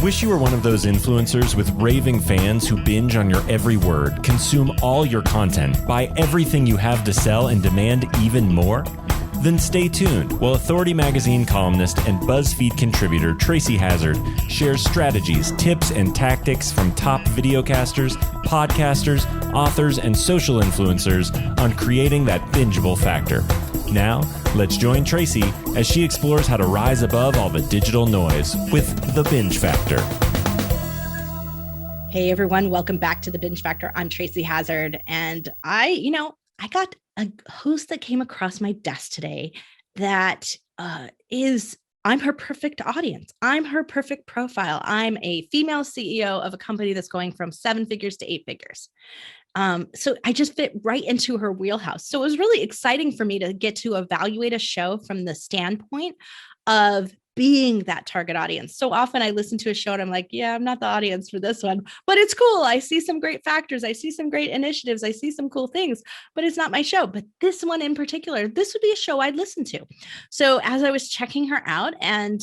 Wish you were one of those influencers with raving fans who binge on your every word, consume all your content, buy everything you have to sell, and demand even more? Then stay tuned while Authority Magazine columnist and BuzzFeed contributor Tracy Hazzard shares strategies, tips, and tactics from top videocasters, podcasters, authors, and social influencers on creating that bingeable factor. Now, let's join Tracy as she explores how to rise above all the digital noise with the Binge Factor. Hey everyone, welcome back to the Binge Factor. I'm Tracy Hazzard, and I got a host that came across my desk today that I'm her perfect audience. I'm her perfect profile. I'm a female CEO of a company that's going from 7 figures to 8 figures. So I just fit right into her wheelhouse. So it was really exciting for me to get to evaluate a show from the standpoint of being that target audience. So often I listen to a show and I'm like, yeah, I'm not the audience for this one, but it's cool. I see some great factors. I see some great initiatives. I see some cool things, but it's not my show. But this one in particular, this would be a show I'd listen to. So as I was checking her out and,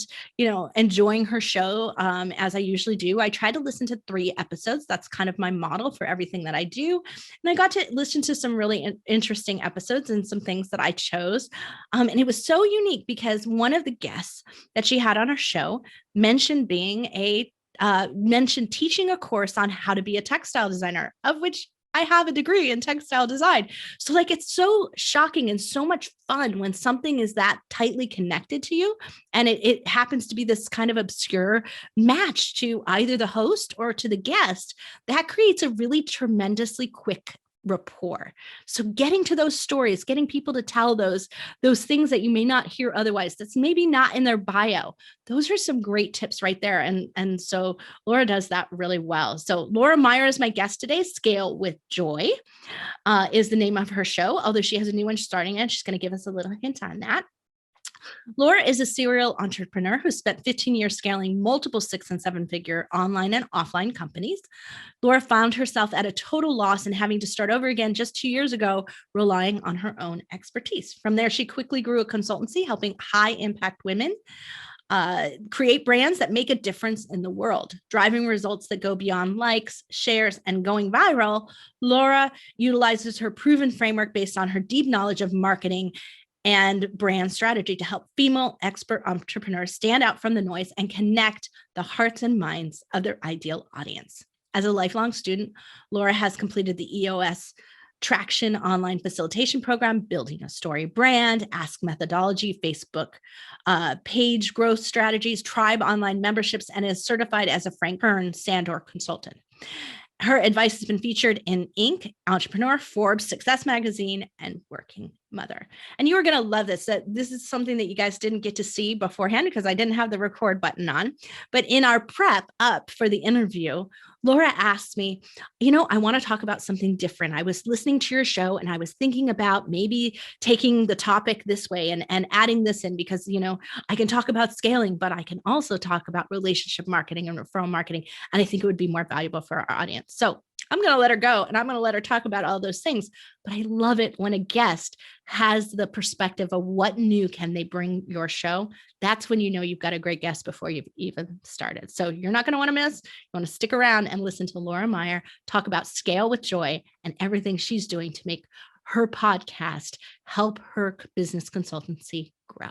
enjoying her show, as I usually do, I try to listen to 3 episodes. That's kind of my model for everything that I do. And I got to listen to some really interesting episodes and some things that I chose. And it was so unique because one of the guests that she had on her show mentioned mentioned teaching a course on how to be a textile designer, of which I have a degree in textile design. So it's so shocking and so much fun when something is that tightly connected to you. And it happens to be this kind of obscure match to either the host or to the guest. That creates a really tremendously quick rapport. So getting to those stories, getting people to tell those things that you may not hear otherwise, that's maybe not in their bio. Those are some great tips right there. And so Laura does that really well. So Laura Meyer is my guest today. Scale with Joy is the name of her show, although she has a new one starting and she's going to give us a little hint on that. Laura is a serial entrepreneur who spent 15 years scaling multiple 6- and 7-figure online and offline companies. Laura found herself at a total loss and having to start over again just 2 years ago, relying on her own expertise. From there, she quickly grew a consultancy helping high-impact women create brands that make a difference in the world, driving results that go beyond likes, shares, and going viral. Laura utilizes her proven framework based on her deep knowledge of marketing and brand strategy to help female expert entrepreneurs stand out from the noise and connect the hearts and minds of their ideal audience. As a lifelong student, Laura has completed the EOS Traction online facilitation program, building a story brand, Ask methodology, Facebook page growth strategies, Tribe online memberships, and is certified as a Frank Kern Sandor consultant. Her advice has been featured in Inc., Entrepreneur, Forbes, Success Magazine, and Working Mother. And you are going to love this. This is something that you guys didn't get to see beforehand because I didn't have the record button on. But in our prep up for the interview, Laura asked me, I want to talk about something different. I was listening to your show and I was thinking about maybe taking the topic this way and adding this in because, I can talk about scaling, but I can also talk about relationship marketing and referral marketing. And I think it would be more valuable for our audience. So I'm going to let her go and I'm going to let her talk about all those things. But I love it when a guest has the perspective of what new can they bring your show. That's when you've got a great guest before you've even started. So you're not going to want to miss. You want to stick around and listen to Laura Meyer talk about Scale with Joy and everything she's doing to make her podcast help her business consultancy grow.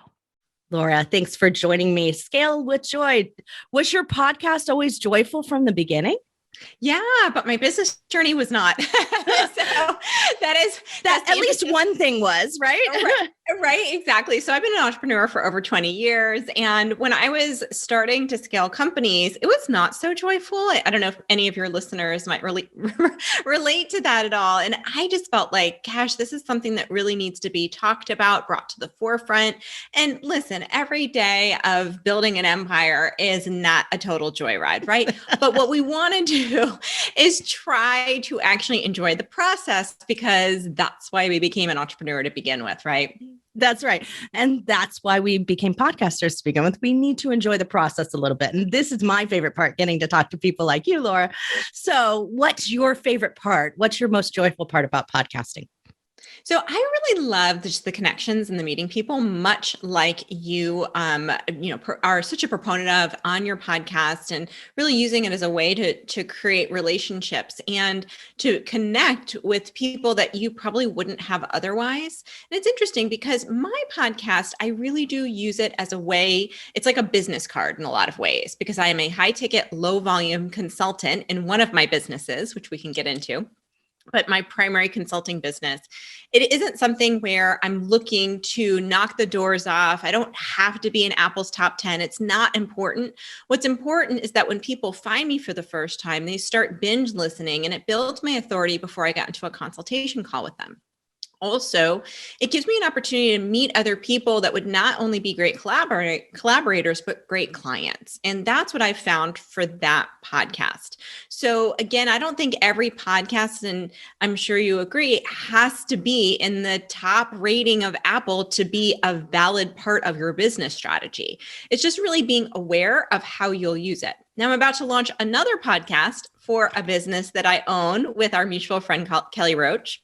Laura, thanks for joining me. Scale with Joy. Was your podcast always joyful from the beginning? Yeah, but my business journey was not. So that's at least one thing was, right? Right, exactly. So I've been an entrepreneur for over 20 years. And when I was starting to scale companies, it was not so joyful. I don't know if any of your listeners might really relate to that at all. And I just felt like, gosh, this is something that really needs to be talked about, brought to the forefront. And listen, every day of building an empire is not a total joyride, right? But what we want to do is try to actually enjoy the process because that's why we became an entrepreneur to begin with, right? That's right. And that's why we became podcasters to begin with. We need to enjoy the process a little bit. And this is my favorite part, getting to talk to people like you, Laura. So what's your favorite part? What's your most joyful part about podcasting? So I really love just the connections and the meeting people, much like you, are such a proponent of on your podcast, and really using it as a way to create relationships and to connect with people that you probably wouldn't have otherwise. And it's interesting because my podcast, I really do use it as a way. It's like a business card in a lot of ways, because I am a high ticket, low volume consultant in one of my businesses, which we can get into. But my primary consulting business, it isn't something where I'm looking to knock the doors off. I don't have to be in Apple's top 10. It's not important. What's important is that when people find me for the first time, they start binge listening, and it builds my authority before I got into a consultation call with them. Also, it gives me an opportunity to meet other people that would not only be great collaborators, but great clients. And that's what I found for that podcast. So again, I don't think every podcast, and I'm sure you agree, has to be in the top rating of Apple to be a valid part of your business strategy. It's just really being aware of how you'll use it. Now, I'm about to launch another podcast for a business that I own with our mutual friend Kelly Roach.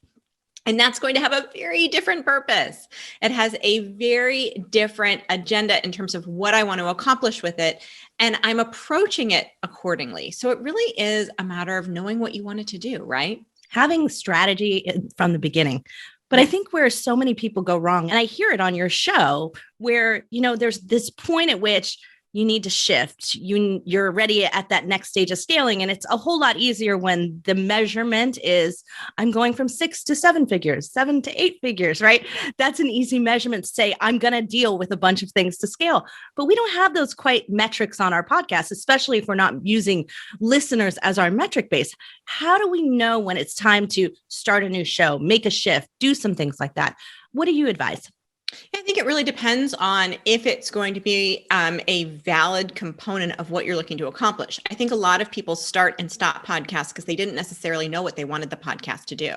And that's going to have a very different purpose. It has a very different agenda in terms of what I want to accomplish with it. And I'm approaching it accordingly. So it really is a matter of knowing what you want it to do, right? Having strategy from the beginning. But I think where so many people go wrong, and I hear it on your show, where, there's this point at which you need to shift. You're already at that next stage of scaling. And it's a whole lot easier when the measurement is, I'm going from 6 to 7 figures, 7 to 8 figures, right? That's an easy measurement to say, I'm going to deal with a bunch of things to scale. But we don't have those quite metrics on our podcast, especially if we're not using listeners as our metric base. How do we know when it's time to start a new show, make a shift, do some things like that? What do you advise? I think it really depends on if it's going to be a valid component of what you're looking to accomplish. I think a lot of people start and stop podcasts because they didn't necessarily know what they wanted the podcast to do.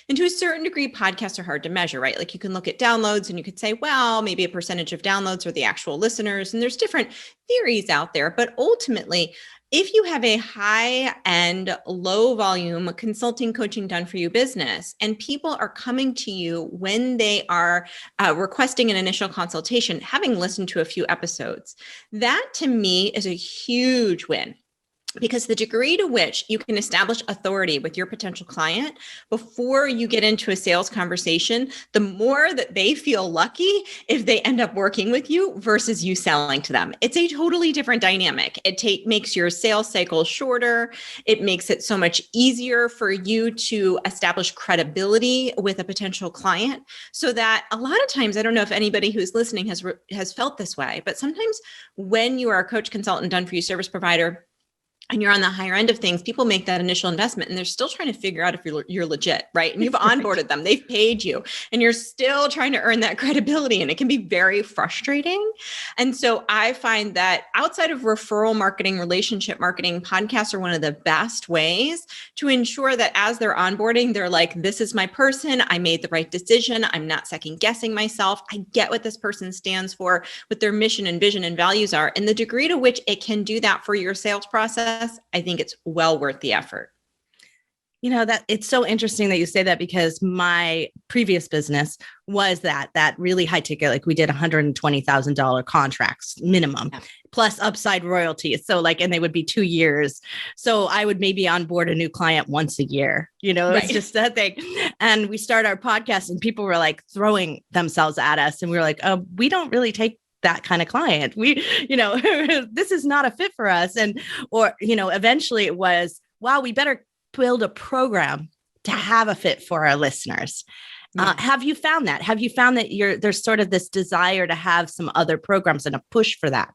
And to a certain degree, podcasts are hard to measure, right? Like you can look at downloads and you could say, well, maybe a percentage of downloads are the actual listeners. And there's different theories out there. But ultimately, if you have a high-end, low-volume consulting coaching done for you business, and people are coming to you when they are requesting an initial consultation, having listened to a few episodes, that to me is a huge win. Because the degree to which you can establish authority with your potential client before you get into a sales conversation, the more that they feel lucky if they end up working with you versus you selling to them. It's a totally different dynamic. It makes your sales cycle shorter. It makes it so much easier for you to establish credibility with a potential client, so that a lot of times, I don't know if anybody who's listening has felt this way, but sometimes when you are a coach, consultant, done for you service provider, and you're on the higher end of things, people make that initial investment and they're still trying to figure out if you're legit, right? And you've onboarded them, they've paid you, and you're still trying to earn that credibility. And it can be very frustrating. And so I find that outside of referral marketing, relationship marketing, podcasts are one of the best ways to ensure that as they're onboarding, they're like, this is my person. I made the right decision. I'm not second guessing myself. I get what this person stands for, what their mission and vision and values are. And the degree to which it can do that for your sales process, I think it's well worth the effort. That it's so interesting that you say that, because my previous business was that really high ticket. Like we did $120,000 contracts minimum, plus upside royalties. So and they would be 2 years. So I would maybe onboard a new client once a year. It's just that thing. And we start our podcast and people were like throwing themselves at us. And we were like, we don't really take that kind of client. We, this is not a fit for us. And, eventually it was, wow, we better build a program to have a fit for our listeners. Have you found that? Have you found that there's sort of this desire to have some other programs and a push for that?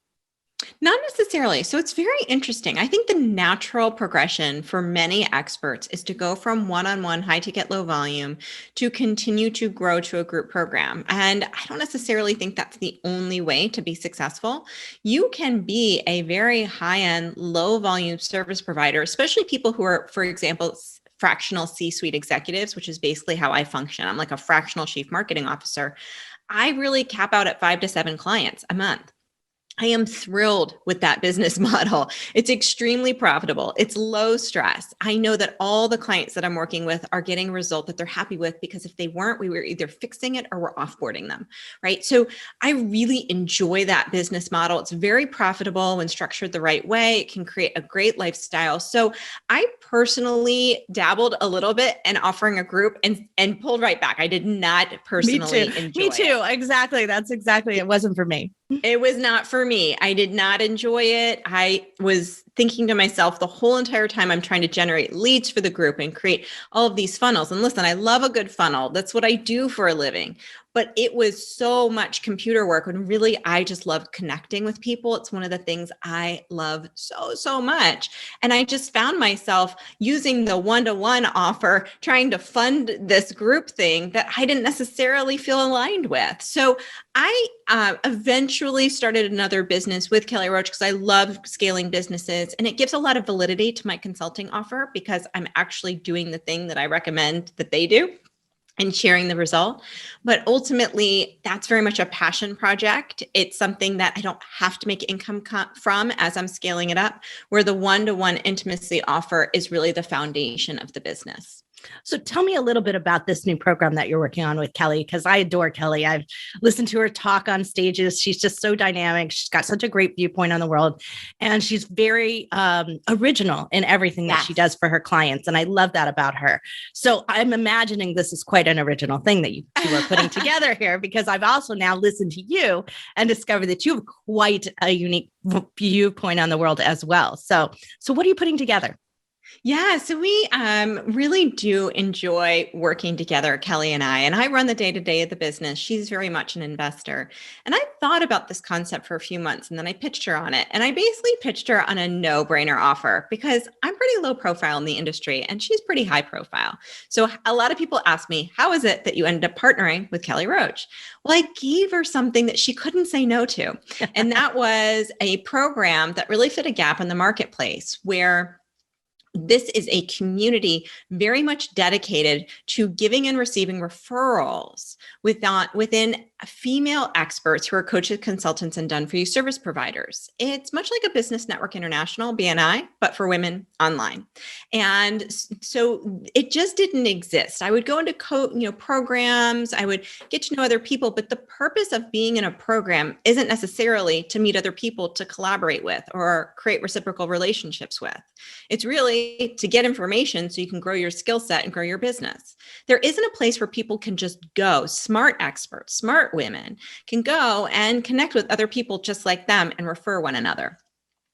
Not necessarily. So it's very interesting. I think the natural progression for many experts is to go from one-on-one, high ticket, low volume to continue to grow to a group program. And I don't necessarily think that's the only way to be successful. You can be a very high-end, low volume service provider, especially people who are, for example, fractional C-suite executives, which is basically how I function. I'm like a fractional chief marketing officer. I really cap out at 5 to 7 clients a month. I am thrilled with that business model. It's extremely profitable. It's low stress. I know that all the clients that I'm working with are getting a result that they're happy with, because if they weren't, we were either fixing it or we're offboarding them, right? So I really enjoy that business model. It's very profitable when structured the right way. It can create a great lifestyle. So I personally dabbled a little bit in offering a group and pulled right back. I did not personally enjoy Me too. it. Exactly. That's exactly. It wasn't for me. It was not for me. I did not enjoy it. I was thinking to myself the whole entire time, I'm trying to generate leads for the group and create all of these funnels. And listen, I love a good funnel. That's what I do for a living. But it was so much computer work when really I just love connecting with people. It's one of the things I love so much. And I just found myself using the one-to-one offer, trying to fund this group thing that I didn't necessarily feel aligned with. So I eventually started another business with Kelly Roach because I love scaling businesses, and it gives a lot of validity to my consulting offer because I'm actually doing the thing that I recommend that they do and sharing the result. But ultimately, that's very much a passion project. It's something that I don't have to make income from as I'm scaling it up, where the one-to-one intimacy offer is really the foundation of the business. So tell me a little bit about this new program that you're working on with Kelly, because I adore Kelly. I've listened to her talk on stages. She's just so dynamic. She's got such a great viewpoint on the world, and she's very original in everything that she does for her clients. And I love that about her. So I'm imagining this is quite an original thing that you two are putting together here, because I've also now listened to you and discovered that you have quite a unique viewpoint on the world as well. So what are you putting together? Yeah, so we really do enjoy working together, Kelly and I run the day-to-day of the business. She's very much an investor. And I thought about this concept for a few months, and then I pitched her on it. And I basically pitched her on a no-brainer offer because I'm pretty low profile in the industry and she's pretty high profile. So a lot of people ask me, how is it that you ended up partnering with Kelly Roach? Well, I gave her something that she couldn't say no to. And that was a program that really fit a gap in the marketplace, where this is a community very much dedicated to giving and receiving referrals within female experts who are coaches, consultants, and done-for-you service providers. It's much like a Business Network International, BNI, but for women online. And so it just didn't exist. I would go into programs, I would get to know other people, but the purpose of being in a program isn't necessarily to meet other people to collaborate with or create reciprocal relationships with. It's really to get information so you can grow your skill set and grow your business. There isn't a place where people can just go. Smart experts, smart women can go and connect with other people just like them and refer one another.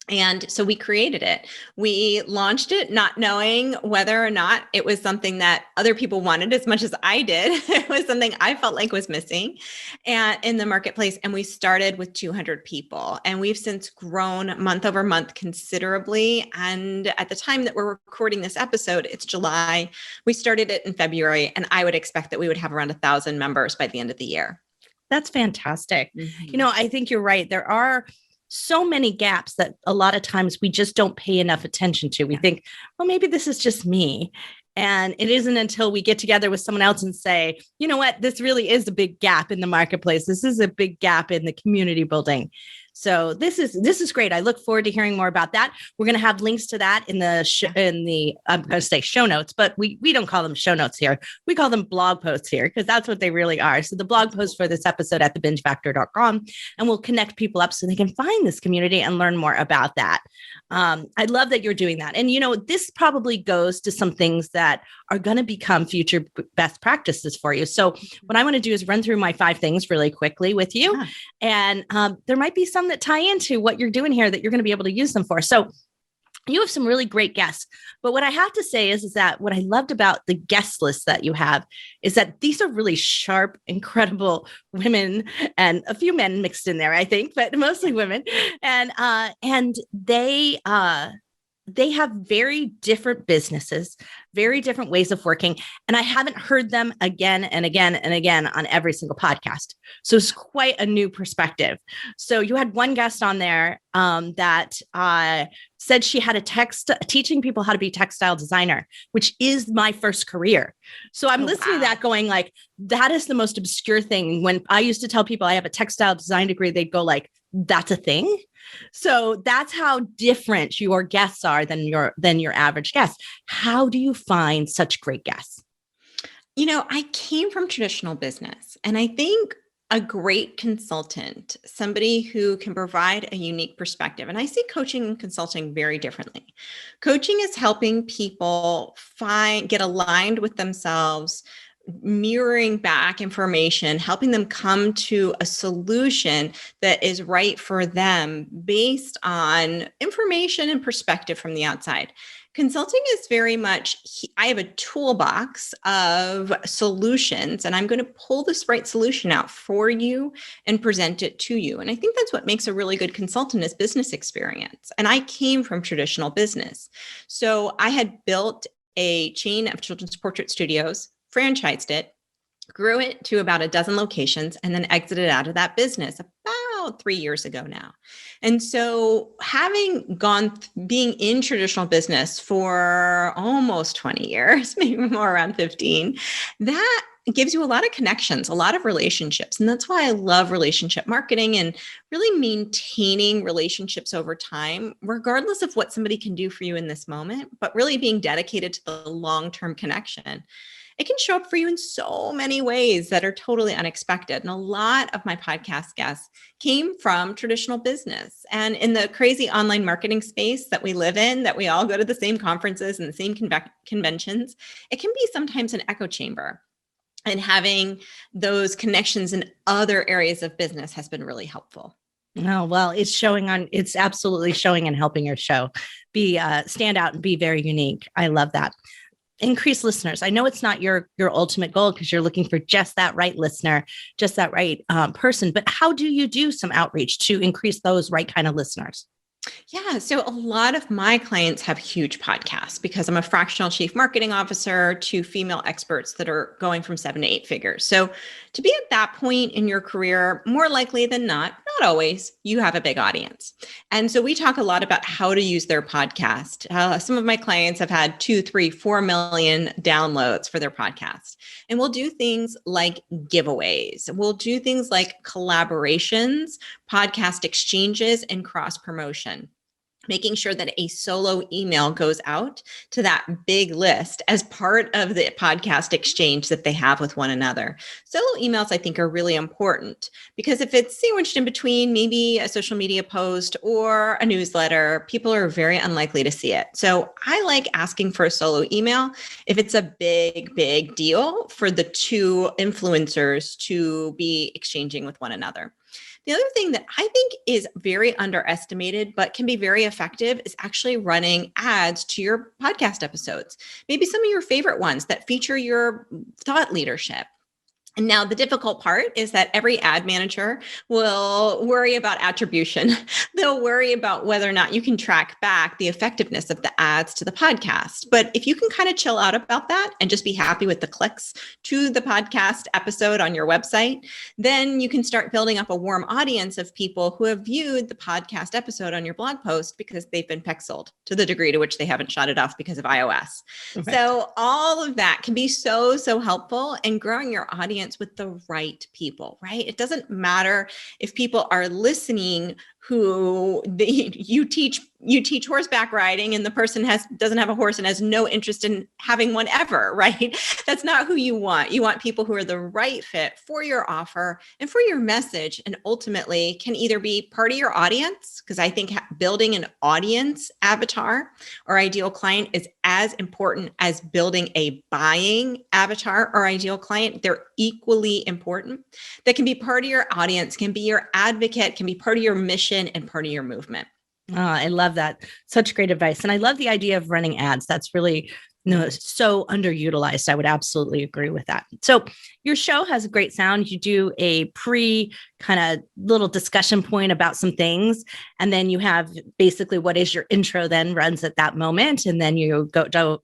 And so we created it. We launched it not knowing whether or not it was something that other people wanted as much as I did. It was something I felt like was missing in the marketplace. And we started with 200 people. And we've since grown month over month considerably. And at the time that we're recording this episode, it's July. We started it in February. And I would expect that we would have around 1,000 members by the end of the year. That's fantastic. Mm-hmm. I think you're right. There are so many gaps that a lot of times we just don't pay enough attention to. We think, well, maybe this is just me. And it isn't until we get together with someone else and say, you know what, this really is a big gap in the marketplace. This is a big gap in the community building. So this is great. I look forward to hearing more about that. We're going to have links to that in the I'm going to say show notes, but we don't call them show notes here. We call them blog posts here because that's what they really are. So the blog post for this episode at thebingefactor.com, and we'll connect people up so they can find this community and learn more about that. I love that you're doing that. And, this probably goes to some things that are going to become future best practices for you. So what I want to do is run through my 5 things really quickly with you. Yeah. And there might be some that tie into what you're doing here that you're going to be able to use them for. So you have some really great guests. But what I have to say is that what I loved about the guest list that you have is that these are really sharp, incredible women and a few men mixed in there, I think, but mostly women. And they have very different businesses, very different ways of working. And I haven't heard them again and again and again on every single podcast. So it's quite a new perspective. So you had one guest on there that said she had teaching people how to be textile designer, which is my first career. So I'm listening to that going like, that is the most obscure thing. When I used to tell people I have a textile design degree, they'd go like, that's a thing. So that's how different your guests are than your average guest. How do you find such great guests? I came from traditional business, and I think a great consultant, somebody who can provide a unique perspective. And I see coaching and consulting very differently. Coaching is helping people get aligned with themselves, mirroring back information, helping them come to a solution that is right for them based on information and perspective from the outside. Consulting is very much, I have a toolbox of solutions, and I'm going to pull this right solution out for you and present it to you. And I think that's what makes a really good consultant is business experience. And I came from traditional business. So I had built a chain of children's portrait studios, franchised it, grew it to about a dozen locations, and then exited out of that business about 3 years ago now. And so being in traditional business for almost 20 years, maybe more around 15, that gives you a lot of connections, a lot of relationships. And that's why I love relationship marketing and really maintaining relationships over time, regardless of what somebody can do for you in this moment, but really being dedicated to the long-term connection. It can show up for you in so many ways that are totally unexpected. And a lot of my podcast guests came from traditional business. And in the crazy online marketing space that we live in, that we all go to the same conferences and the same conventions, it can be sometimes an echo chamber. And having those connections in other areas of business has been really helpful. Oh, well, it's absolutely showing and helping your show stand out and be very unique. I love that. Increase listeners. I know it's not your ultimate goal because you're looking for just that right listener, just that right person. But how do you do some outreach to increase those right kind of listeners? Yeah. So a lot of my clients have huge podcasts because I'm a fractional chief marketing officer to female experts that are going from 7 to 8 figures. So to be at that point in your career, more likely than not always, you have a big audience. And so we talk a lot about how to use their podcast. Some of my clients have had 2, 3, 4 million downloads for their podcast. And we'll do things like giveaways. We'll do things like collaborations, podcast exchanges, and cross promotion. Making sure that a solo email goes out to that big list as part of the podcast exchange that they have with one another. Solo emails, I think, are really important because if it's sandwiched in between maybe a social media post or a newsletter, people are very unlikely to see it. So I like asking for a solo email if it's a big, big deal for the two influencers to be exchanging with one another. The other thing that I think is very underestimated, but can be very effective is actually running ads to your podcast episodes. Maybe some of your favorite ones that feature your thought leadership. And now the difficult part is that every ad manager will worry about attribution. They'll worry about whether or not you can track back the effectiveness of the ads to the podcast. But if you can kind of chill out about that and just be happy with the clicks to the podcast episode on your website, then you can start building up a warm audience of people who have viewed the podcast episode on your blog post because they've been pixeled to the degree to which they haven't shut it off because of iOS. Right. So all of that can be so helpful in growing your audience with the right people, right? It doesn't matter if people are listening who you teach horseback riding and the person doesn't have a horse and has no interest in having one ever, right? That's not who you want. You want people who are the right fit for your offer and for your message, and ultimately can either be part of your audience, because I think building an audience avatar or ideal client is as important as building a buying avatar or ideal client. They're equally important. That can be part of your audience, can be your advocate, can be part of your mission and part of your movement. Oh, I love that. Such great advice. And I love the idea of running ads. That's really so underutilized. I would absolutely agree with that. So your show has a great sound. You do a kind of little discussion point about some things. And then you have basically what is your intro then runs at that moment. And then you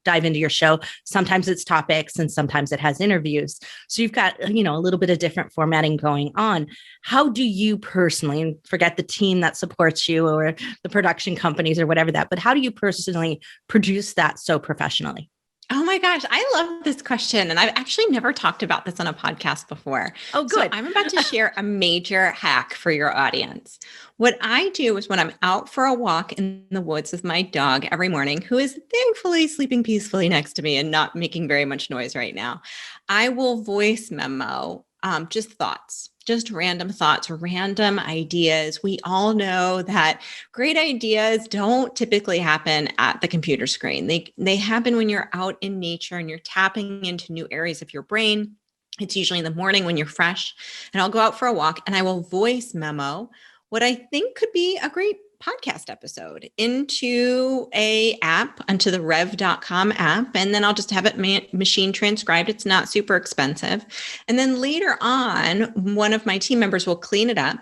dive into your show. Sometimes it's topics and sometimes it has interviews. So you've got, a little bit of different formatting going on. How do you personally, forget the team that supports you or the production companies or whatever but how do you personally produce that so professionally? Oh my my gosh, I love this question. And I've actually never talked about this on a podcast before. Oh, good. So I'm about to share a major hack for your audience. What I do is when I'm out for a walk in the woods with my dog every morning, who is thankfully sleeping peacefully next to me and not making very much noise right now, I will voice memo just thoughts. Just random thoughts, random ideas. We all know that great ideas don't typically happen at the computer screen. They happen when you're out in nature and you're tapping into new areas of your brain. It's usually in the morning when you're fresh. And I'll go out for a walk and I will voice memo what I think could be a great podcast episode into onto the rev.com app. And then I'll just have it machine transcribed. It's not super expensive. And then later on, one of my team members will clean it up.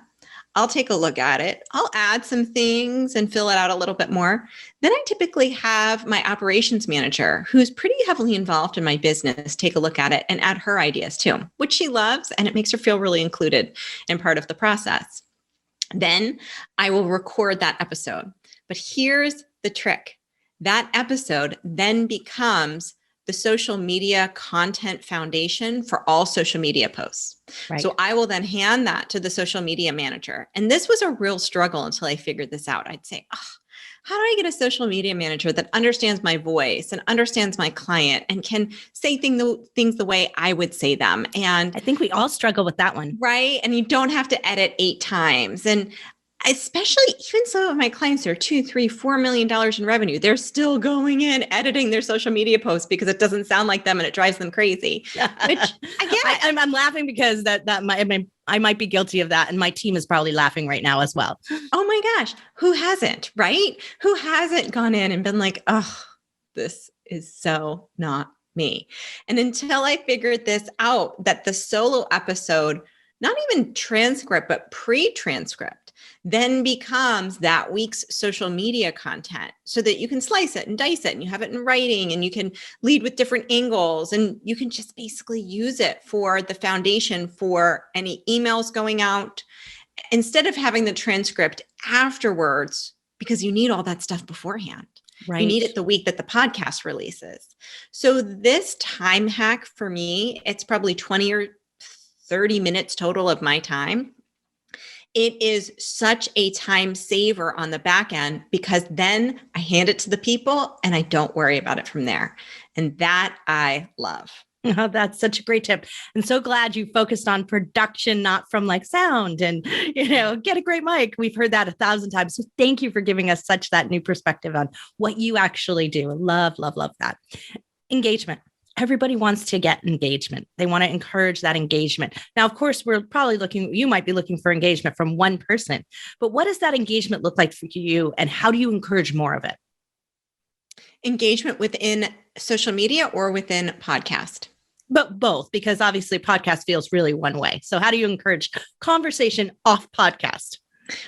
I'll take a look at it. I'll add some things and fill it out a little bit more. Then I typically have my operations manager, who's pretty heavily involved in my business, take a look at it and add her ideas too, which she loves. And it makes her feel really included and part of the process. Then I will record that episode. But here's the trick. That episode then becomes the social media content foundation for all social media posts. Right. So I will then hand that to the social media manager. And this was a real struggle until I figured this out. I'd say, how do I get a social media manager that understands my voice and understands my client and can say things the way I would say them? And I think we all struggle with that one. Right. And you don't have to edit 8 times. And especially even some of my clients are $2, $3, $4 million in revenue. They're still going in editing their social media posts because it doesn't sound like them and it drives them crazy. Which I get. I'm laughing because I might be guilty of that. And my team is probably laughing right now as well. Oh my gosh. Who hasn't, right? Who hasn't gone in and been like, oh, this is so not me. And until I figured this out, that the solo episode, not even transcript, but pre-transcript, then becomes that week's social media content so that you can slice it and dice it and you have it in writing and you can lead with different angles and you can just basically use it for the foundation for any emails going out instead of having the transcript afterwards because you need all that stuff beforehand. Right. You need it the week that the podcast releases. So this time hack for me, it's probably 20 or 30 minutes total of my time. It is such a time saver on the back end because then I hand it to the people and I don't worry about it from there. And that I love. Oh, that's such a great tip. And so glad you focused on production, not from like sound and, get a great mic. We've heard that 1,000 times. So thank you for giving us such that new perspective on what you actually do. Love, love, love that. Engagement. Everybody wants to get engagement. They want to encourage that engagement. Now, of course, you might be looking for engagement from one person, but what does that engagement look like for you? And how do you encourage more of it? Engagement within social media or within podcast? But both, because obviously podcast feels really one way. So how do you encourage conversation off podcast?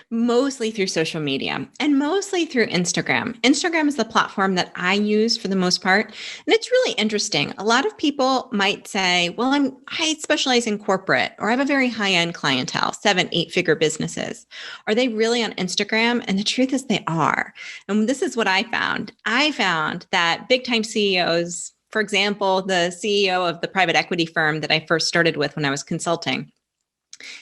Mostly through social media and mostly through Instagram. Instagram is the platform that I use for the most part. And it's really interesting. A lot of people might say, well, I specialize in corporate or I have a very high-end clientele, 7, 8-figure businesses. Are they really on Instagram? And the truth is they are. And this is what I found. I found that big time CEOs, for example, the CEO of the private equity firm that I first started with when I was consulting,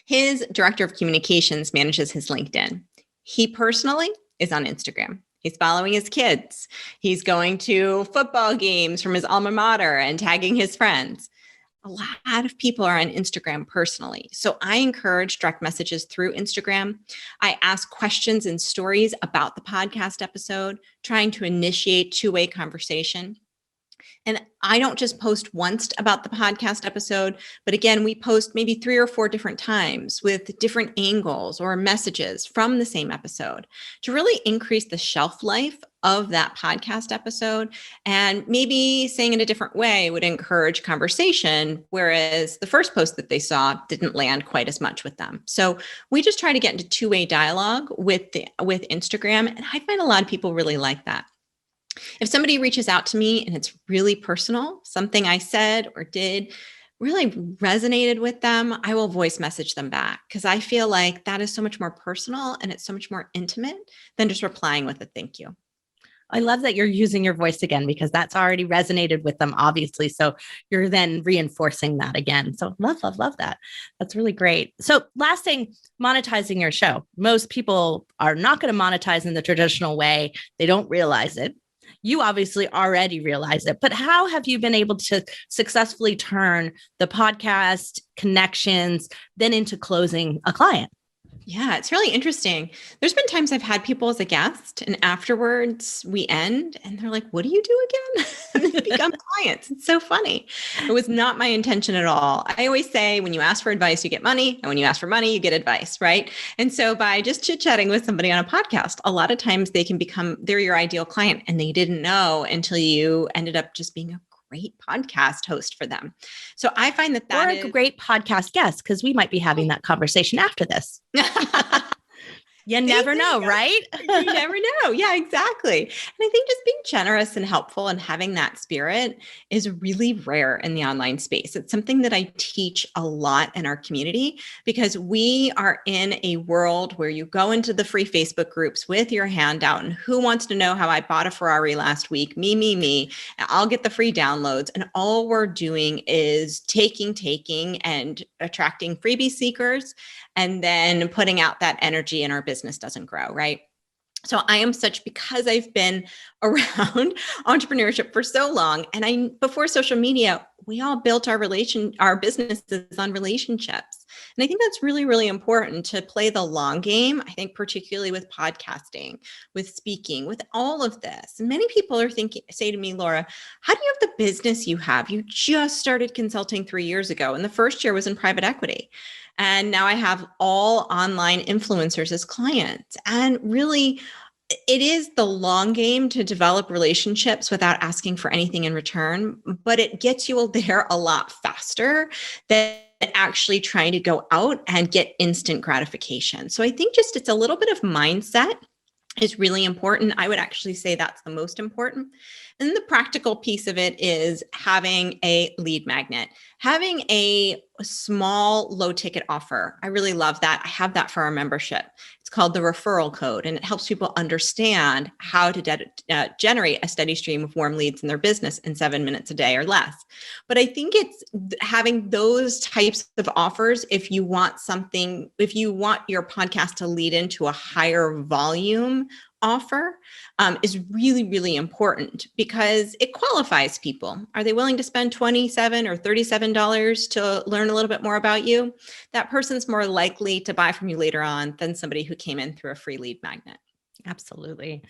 his director of communications manages his LinkedIn. He personally is on Instagram. He's following his kids. He's going to football games from his alma mater and tagging his friends. A lot of people are on Instagram personally. So I encourage direct messages through Instagram. I ask questions and stories about the podcast episode, trying to initiate two-way conversation. And I don't just post once about the podcast episode, but again, we post maybe 3 or 4 different times with different angles or messages from the same episode to really increase the shelf life of that podcast episode. And maybe saying it a different way would encourage conversation, whereas the first post that they saw didn't land quite as much with them. So we just try to get into two-way dialogue with Instagram. And I find a lot of people really like that. If somebody reaches out to me and it's really personal, something I said or did really resonated with them, I will voice message them back because I feel like that is so much more personal and it's so much more intimate than just replying with a thank you. I love that you're using your voice again, because that's already resonated with them, obviously. So you're then reinforcing that again. So love that. That's really great. So last thing, monetizing your show. Most people are not going to monetize in the traditional way. They don't realize it. You obviously already realize it, but how have you been able to successfully turn the podcast connections then into closing a client? Yeah, it's really interesting. There's been times I've had people as a guest and afterwards we end and they're like, what do you do again? And they become clients. It's so funny. It was not my intention at all. I always say when you ask for advice, you get money. And when you ask for money, you get advice, right? And so by just chit-chatting with somebody on a podcast, a lot of times they're your ideal client and they didn't know until you ended up just being a great podcast host for them. So I find that or a great podcast guest, because we might be having that conversation after this. You never know, right? You never know. Yeah, exactly. And I think just being generous and helpful and having that spirit is really rare in the online space. It's something that I teach a lot in our community because we are in a world where you go into the free Facebook groups with your hand out and who wants to know how I bought a Ferrari last week? Me. And I'll get the free downloads. And all we're doing is taking and attracting freebie seekers and then putting out that energy and our business doesn't grow, right? So I am because I've been around entrepreneurship for so long, and before social media, we all built our businesses on relationships. And I think that's really, really important to play the long game. I think particularly with podcasting, with speaking, with all of this. And many people say to me, Laura, how do you have the business you have? You just started consulting 3 years ago, and the first year was in private equity. And now I have all online influencers as clients. And really, it is the long game to develop relationships without asking for anything in return, but it gets you there a lot faster than actually trying to go out and get instant gratification. So I think it's a little bit of mindset is really important. I would actually say that's the most important. And the practical piece of it is having a lead magnet, having a small low ticket offer. I really love that. I have that for our membership. It's called the referral code, and it helps people understand how to generate a steady stream of warm leads in their business in 7 minutes a day or less. But I think it's having those types of offers if you want your podcast to lead into a higher volume offer is really, really important because it qualifies people. Are they willing to spend $27 or $37 to learn a little bit more about you? That person's more likely to buy from you later on than somebody who came in through a free lead magnet. Absolutely.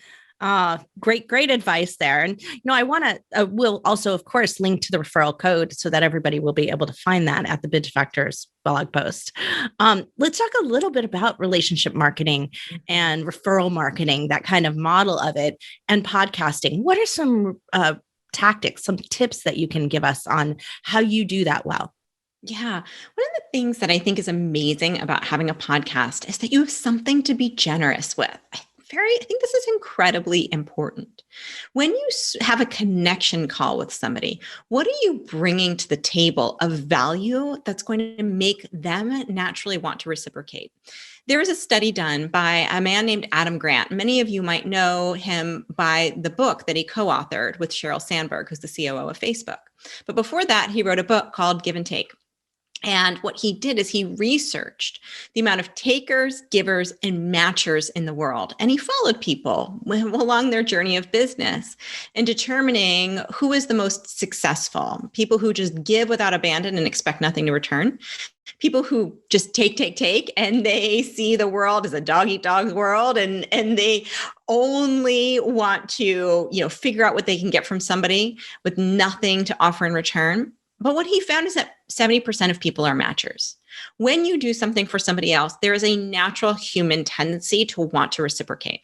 Great advice there. And, I want to, we'll also, of course, link to the referral code so that everybody will be able to find that at the Binge Factors blog post. Let's talk a little bit about relationship marketing and referral marketing, that kind of model of it, and podcasting. What are some tactics, some tips that you can give us on how you do that well? Yeah. One of the things that I think is amazing about having a podcast is that you have something to be generous with. I think this is incredibly important. When you have a connection call with somebody, what are you bringing to the table of value that's going to make them naturally want to reciprocate? There was a study done by a man named Adam Grant. Many of you might know him by the book that he co-authored with Sheryl Sandberg, who's the COO of Facebook. But before that, he wrote a book called Give and Take. And what he did is he researched the amount of takers, givers, and matchers in the world. And he followed people along their journey of business and determining who is the most successful. People who just give without abandon and expect nothing to return. People who just take, and they see the world as a dog-eat-dog world, and they only want to, figure out what they can get from somebody with nothing to offer in return. But what he found is that 70% of people are matchers. When you do something for somebody else, there is a natural human tendency to want to reciprocate.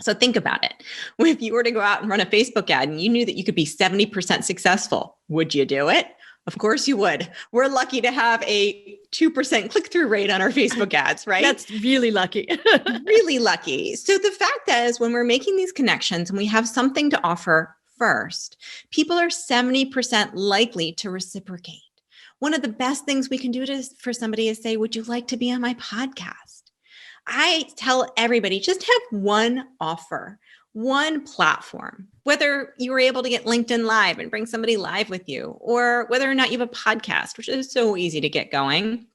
So think about it. If you were to go out and run a Facebook ad and you knew that you could be 70% successful, would you do it? Of course you would. We're lucky to have a 2% click-through rate on our Facebook ads, right? That's really lucky. Really lucky. So the fact is, when we're making these connections and we have something to offer first, people are 70% likely to reciprocate. One of the best things we can do for somebody is say, would you like to be on my podcast? I tell everybody, just have one offer, one platform, whether you were able to get LinkedIn Live and bring somebody live with you, or whether or not you have a podcast, which is so easy to get going.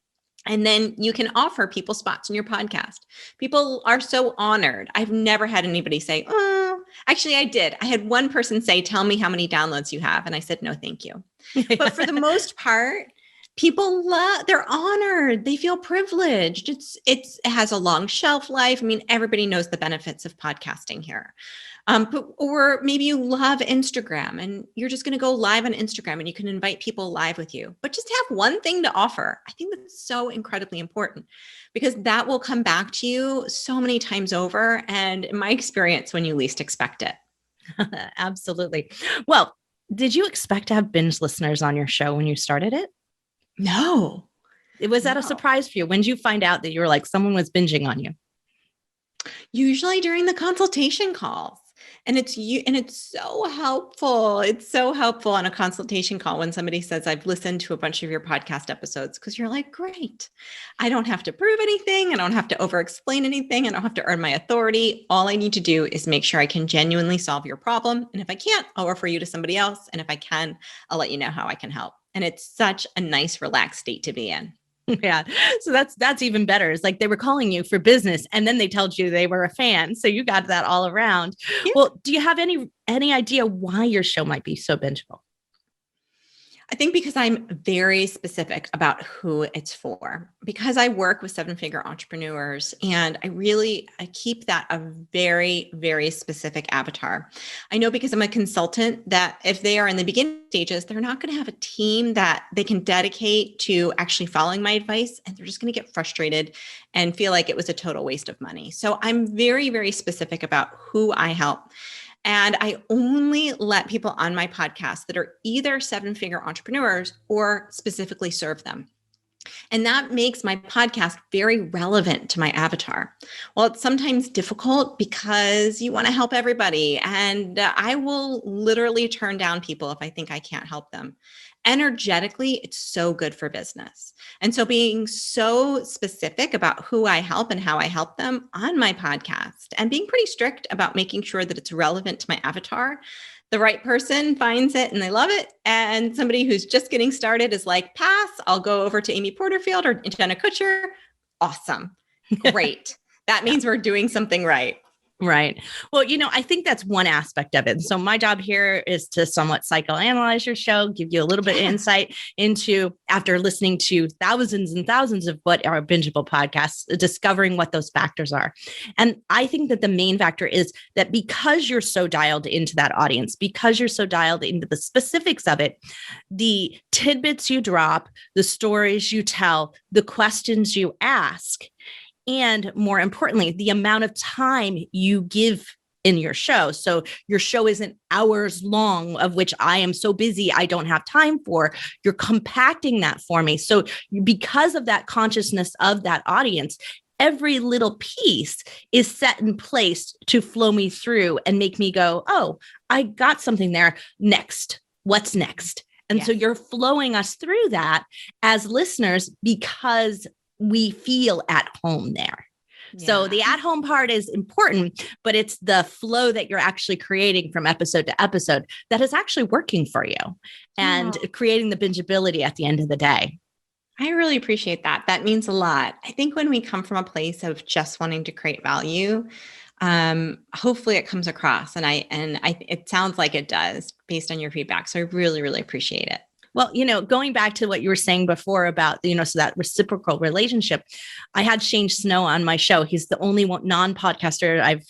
And then you can offer people spots in your podcast. People are so honored. I've never had anybody say, oh, actually I did. I had one person say, tell me how many downloads you have. And I said, no, thank you. But for the most part, people they're honored. They feel privileged. It has a long shelf life. I mean, everybody knows the benefits of podcasting here. Or maybe you love Instagram and you're just going to go live on Instagram and you can invite people live with you, but just have one thing to offer. I think that's so incredibly important because that will come back to you so many times over. And in my experience, when you least expect it. Absolutely. Well, did you expect to have binge listeners on your show when you started it? No. Was that a surprise for you? When did you find out that you were like, someone was binging on you? Usually during the consultation calls. And it's so helpful. It's so helpful on a consultation call when somebody says, I've listened to a bunch of your podcast episodes, because you're like, great. I don't have to prove anything. I don't have to over-explain anything. I don't have to earn my authority. All I need to do is make sure I can genuinely solve your problem. And if I can't, I'll refer you to somebody else. And if I can, I'll let you know how I can help. And it's such a nice, relaxed state to be in. Yeah. So that's even better. It's like they were calling you for business and then they told you they were a fan. So you got that all around. Yeah. Well, do you have any idea why your show might be so bingeable? I think because I'm very specific about who it's for, because I work with 7-figure entrepreneurs and I keep that a very, very specific avatar. I know because I'm a consultant that if they are in the beginning stages, they're not going to have a team that they can dedicate to actually following my advice. And they're just going to get frustrated and feel like it was a total waste of money. So I'm very, very specific about who I help. And I only let people on my podcast that are either 7-figure entrepreneurs or specifically serve them. And that makes my podcast very relevant to my avatar. Well, it's sometimes difficult because you want to help everybody. And I will literally turn down people if I think I can't help them. Energetically, it's so good for business. And so being so specific about who I help and how I help them on my podcast and being pretty strict about making sure that it's relevant to my avatar, the right person finds it and they love it. And somebody who's just getting started is like, pass, I'll go over to Amy Porterfield or Jenna Kutcher. Awesome. Great. That means we're doing something right. Right. Well, I think that's one aspect of it. So my job here is to somewhat psychoanalyze your show, give you a little bit of insight into, after listening to thousands and thousands of what are bingeable podcasts, discovering what those factors are. And I think that the main factor is that because you're so dialed into that audience, because you're so dialed into the specifics of it, the tidbits you drop, the stories you tell, the questions you ask, and more importantly, the amount of time you give in your show. So your show isn't hours long, of which I am so busy, I don't have time for. You're compacting that for me. So because of that consciousness of that audience, every little piece is set in place to flow me through and make me go, oh, I got something there. Next, what's next? And so you're flowing us through that as listeners because we feel at home there. Yeah. So the at home part is important, but it's the flow that you're actually creating from episode to episode that is actually working for you and creating the bingeability at the end of the day. I really appreciate that. That means a lot. I think when we come from a place of just wanting to create value, hopefully it comes across. And it sounds like it does based on your feedback. So I really, really appreciate it. Well, going back to what you were saying before about, so that reciprocal relationship, I had Shane Snow on my show. He's the only non-podcaster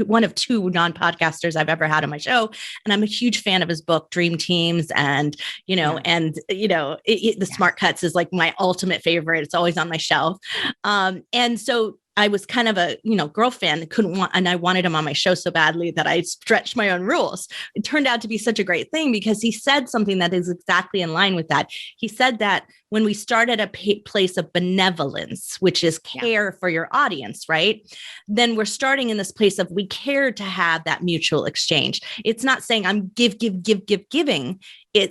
one of two non-podcasters I've ever had on my show. And I'm a huge fan of his book, Dream Teams. And, the Smart Cuts is like my ultimate favorite. It's always on my shelf. And so I was kind of a, girl fan, and I wanted him on my show so badly that I stretched my own rules. It turned out to be such a great thing because he said something that is exactly in line with that. He said that when we start at a place of benevolence, which is care for your audience, right? Then we're starting in this place of we care to have that mutual exchange. It's not saying I'm giving.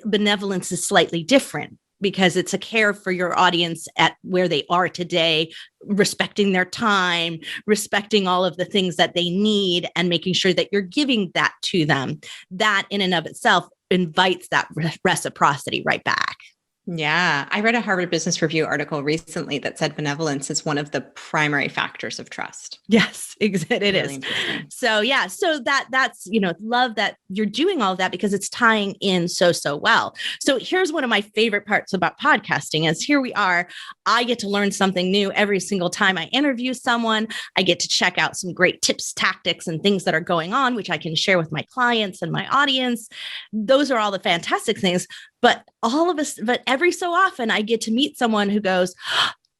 Benevolence is slightly different. because it's a care for your audience at where they are today, respecting their time, respecting all of the things that they need, and making sure that you're giving that to them. That in and of itself invites that reciprocity right back. Yeah. I read a Harvard Business Review article recently that said benevolence is one of the primary factors of trust. Yes, it Really is. interesting. So yeah, so that's, love that you're doing all of that because it's tying in so well. So here's one of my favorite parts about podcasting is here we are. I get to learn something new every single time I interview someone. I get to check out some great tips, tactics, and things that are going on, which I can share with my clients and my audience. Those are all the fantastic things. But every so often I get to meet someone who goes,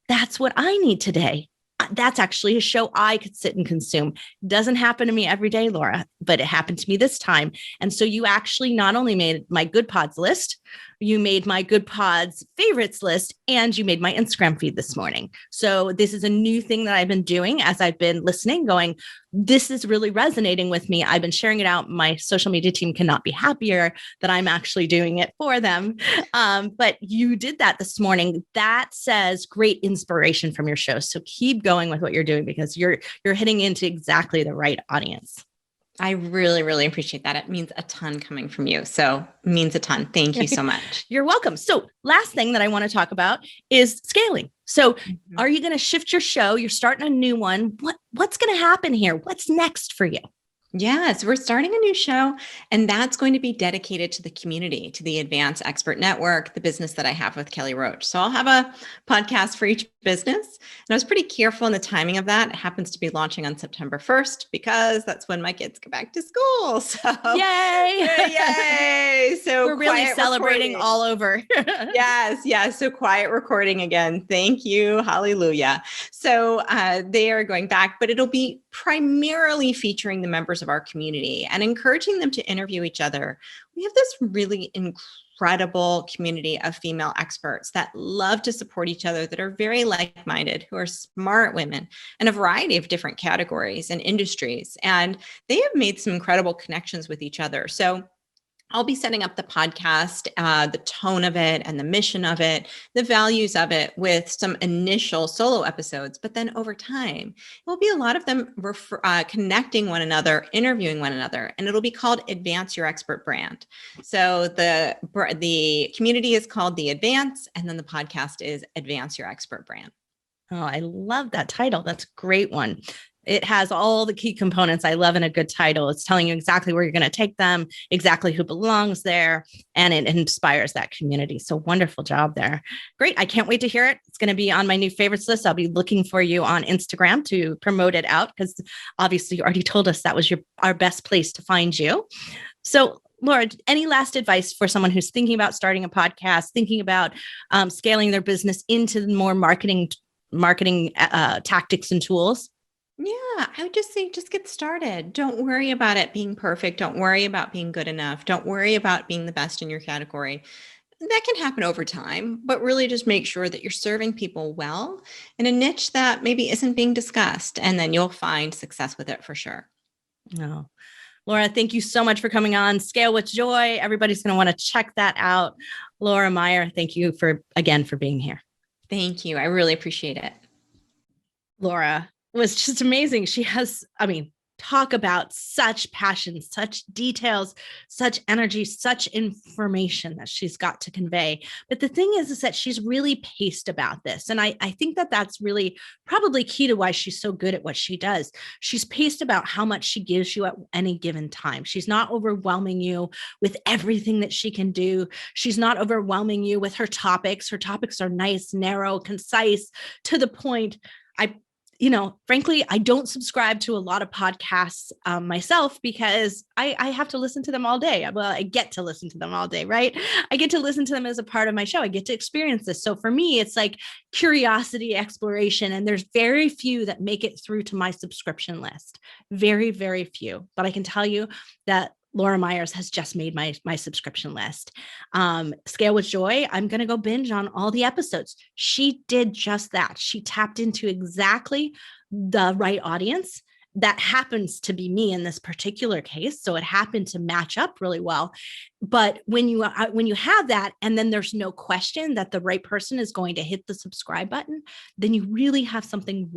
that's what I need today. That's actually a show I could sit and consume. Doesn't happen to me every day, Laura, but it happened to me this time. And so you actually not only made my Good Pods list, you made my Good Pods favorites list, and you made my Instagram feed this morning. So this is a new thing that I've been doing as I've been listening, going, this is really resonating with me. I've been sharing it out. My social media team cannot be happier that I'm actually doing it for them. But you did that this morning. That says great inspiration from your show. So keep going with what you're doing because you're hitting into exactly the right audience. I really, really appreciate that. It means a ton coming from you. So it means a ton. Thank you so much. You're welcome. So last thing that I want to talk about is scaling. So are you going to shift your show? You're starting a new one. What's going to happen here? What's next for you? Yes, we're starting a new show, and that's going to be dedicated to the community, to the Advanced Expert Network, the business that I have with Kelly Roach. So I'll have a podcast for each business. And I was pretty careful in the timing of that. It happens to be launching on September 1st because that's when my kids go back to school. So yay! Yay! So we're really celebrating recording all over. Yes. So quiet recording again. Thank you. Hallelujah. So they are going back, but it'll be primarily featuring the members of our community and encouraging them to interview each other. We have this really incredible community of female experts that love to support each other, that are very like-minded, who are smart women in a variety of different categories and industries. And they have made some incredible connections with each other. So I'll be setting up the podcast, the tone of it and the mission of it, the values of it with some initial solo episodes. But then over time, it will be a lot of them connecting one another, interviewing one another, and it'll be called Advance Your Expert Brand. So the community is called The Advance, and then the podcast is Advance Your Expert Brand. Oh, I love that title. That's a great one. It has all the key components I love in a good title. It's telling you exactly where you're going to take them, exactly who belongs there, and it inspires that community. So wonderful job there. Great. I can't wait to hear it. It's going to be on my new favorites list. I'll be looking for you on Instagram to promote it out because obviously you already told us that was our best place to find you. So Laura, any last advice for someone who's thinking about starting a podcast, thinking about scaling their business into more marketing tactics and tools? Yeah, I would just say, just get started. Don't worry about it being perfect. Don't worry about being good enough. Don't worry about being the best in your category. That can happen over time, but really just make sure that you're serving people well in a niche that maybe isn't being discussed, and then you'll find success with it for sure. No. Laura, thank you so much for coming on Scale with Joy. Everybody's going to want to check that out. Laura Meyer, thank you for being here. Thank you. I really appreciate it. Laura was just amazing. She has, talk about such passion, such details, such energy, such information that she's got to convey. But the thing is that she's really paced about this. And I think that that's really probably key to why she's so good at what she does. She's paced about how much she gives you at any given time. She's not overwhelming you with everything that she can do. She's not overwhelming you with her topics. Her topics are nice, narrow, concise, to the point. Frankly, I don't subscribe to a lot of podcasts myself because I have to listen to them all day. Well, I get to listen to them all day, right? I get to listen to them as a part of my show. I get to experience this. So for me, it's like curiosity, exploration, and there's very few that make it through to my subscription list. Very, very few. But I can tell you that Laura Meyer has just made my subscription list. Scale with Joy, I'm going to go binge on all the episodes. She did just that. She tapped into exactly the right audience that happens to be me in this particular case. So it happened to match up really well. But when you have that, and then there's no question that the right person is going to hit the subscribe button, then you really have something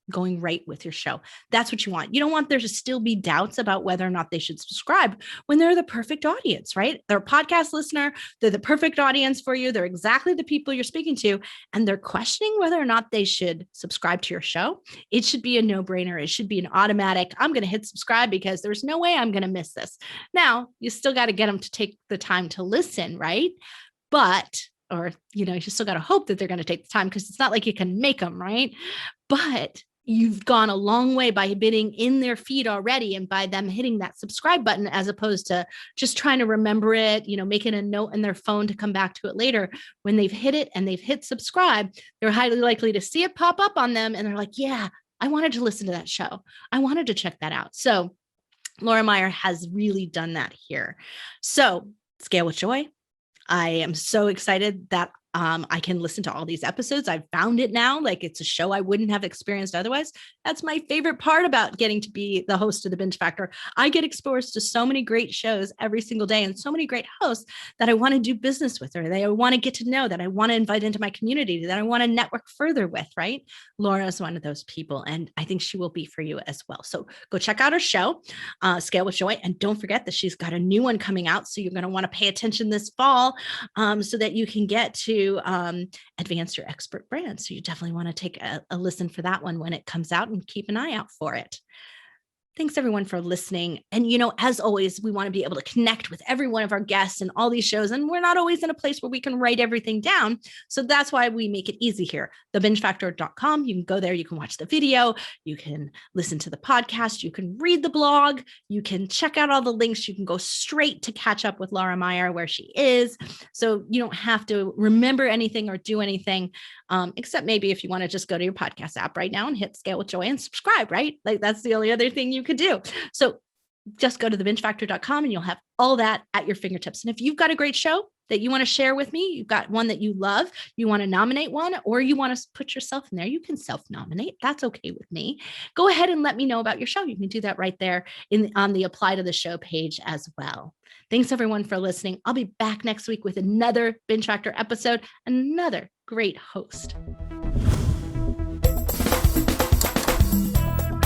going right with your show. That's what you want. You don't want there to still be doubts about whether or not they should subscribe when they're the perfect audience, right? They're a podcast listener. They're the perfect audience for you. They're exactly the people you're speaking to, and they're questioning whether or not they should subscribe to your show. It should be a no-brainer. It should be an automatic, I'm going to hit subscribe because there's no way I'm going to miss this. Now, you still got to get them to take the time to listen, right? You still got to hope that they're going to take the time, because it's not like you can make them, right? But you've gone a long way by being in their feed already, and by them hitting that subscribe button, as opposed to just trying to remember it, making a note in their phone to come back to it later. When they've hit it and they've hit subscribe, they're highly likely to see it pop up on them. And they're like, yeah, I wanted to listen to that show. I wanted to check that out. So Laura Meyer has really done that here. So Scale with Joy. I am so excited that I can listen to all these episodes. I've found it now. Like, it's a show I wouldn't have experienced otherwise. That's my favorite part about getting to be the host of the Binge Factor. I get exposed to so many great shows every single day, and so many great hosts that I want to do business with, or that I want to get to know, that I want to invite into my community, that I want to network further with, right? Laura is one of those people, and I think she will be for you as well. So go check out her show, Scale with Joy. And don't forget that she's got a new one coming out. So you're going to want to pay attention this fall, so that you can get to advance your expert brand. So you definitely want to take a listen for that one when it comes out, and keep an eye out for it. Thanks everyone for listening. And, as always, we want to be able to connect with every one of our guests and all these shows. And we're not always in a place where we can write everything down. So that's why we make it easy here. TheBingeFactor.com. You can go there. You can watch the video. You can listen to the podcast. You can read the blog. You can check out all the links. You can go straight to catch up with Laura Meyer where she is. So you don't have to remember anything or do anything, except maybe if you want to just go to your podcast app right now and hit Scale with Joy and subscribe, right? Like, that's the only other thing you could do. So just go to thebingefactor.com and you'll have all that at your fingertips. And if you've got a great show that you want to share with me, you've got one that you love, you want to nominate one, or you want to put yourself in there, you can self-nominate. That's okay with me. Go ahead and let me know about your show. You can do that right there on the apply to the show page as well. Thanks everyone for listening. I'll be back next week with another Binge Factor episode, another great host.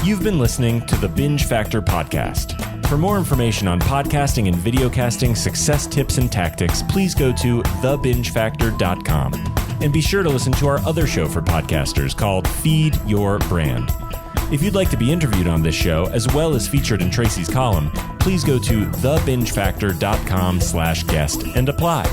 You've been listening to the Binge Factor podcast. For more information on podcasting and videocasting success tips and tactics, please go to thebingefactor.com. And be sure to listen to our other show for podcasters called Feed Your Brand. If you'd like to be interviewed on this show, as well as featured in Tracy's column, please go to thebingefactor.com/guest and apply.